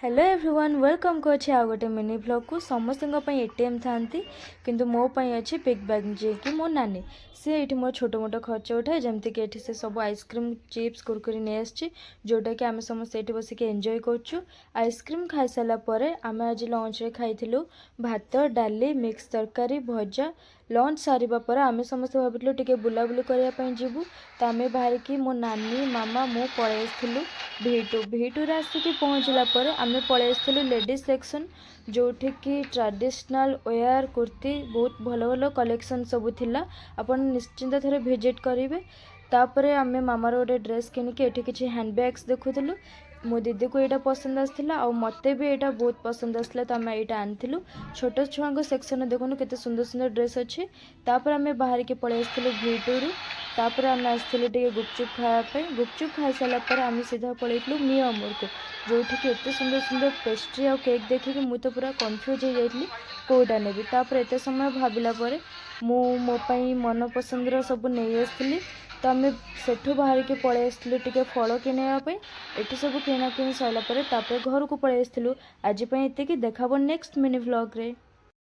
Hello everyone welcome करछि आ गोटे mini blog को समस्त एटीएम थांती किंतु मो पई अछि बिग बैग जे कि मो नानी से एठी मोर छोटो मोटो खर्च उठाए जमती कि एठी से सब आइसक्रीम चिप्स कुरकुरी ने आछि जोटा कि आमे समस्त एठी बसी के एन्जॉय करछु। आइसक्रीम खाई साला परे आमे आज लंच रे खाइथिलु भात डाली मिक्स तरकारी भजा। लंच सारिबा पर आमे समस्त भाबिलु टिके बुलाबुली करिया पई जिवु त आमे बाहर की मो नानी मामा मो पळे आथिलु भीटू रे आसी कि पहुँचला पर आमे पळे आथिलु लेडीज सेक्शन जोठी कि ट्रेडिशनल वेयर कुर्ती बहुत भलो भलो कलेक्शन सब थिला। आपण निश्चिंत थरे विजिट करिवे। तापरे आमे मामार गोटे ड्रेस किनिके एठी किछि हैंडबैग्स देखुथिलु। मो दीदी को यहाँ पसंद आसला आ मते भी यहाँ बहुत पसंद आसला तो आम यहाँ आनिलु। छोट छुआ सेक्शन देखुन केते सुंदर सुंदर ड्रेस अच्छे। तापर आम बाहर के पळे आसलु भीटूरु। तापर आम आसलु टिके गुपचुप खायापे। गुपचुप खाई सारा पर आम सीधा पळेइलु मी अमूर को जोठी कि एते सुंदर सुंदर पेस्ट्री और केक देखिक मु तो पूरा कन्फ्यूज हो जाइली कोटा नेबी। तापर एते समय भाबिला परे मो पई मन पसंदर सब नहीं आसली तो आम सेठू बाहर के पळे आसलु टिके फल किनापे। एठी सब किना किनी सैला परे तापर घर को पळे आसलु। आज पई एते कि देखाबो नेक्स्ट मिनी व्लॉग रे।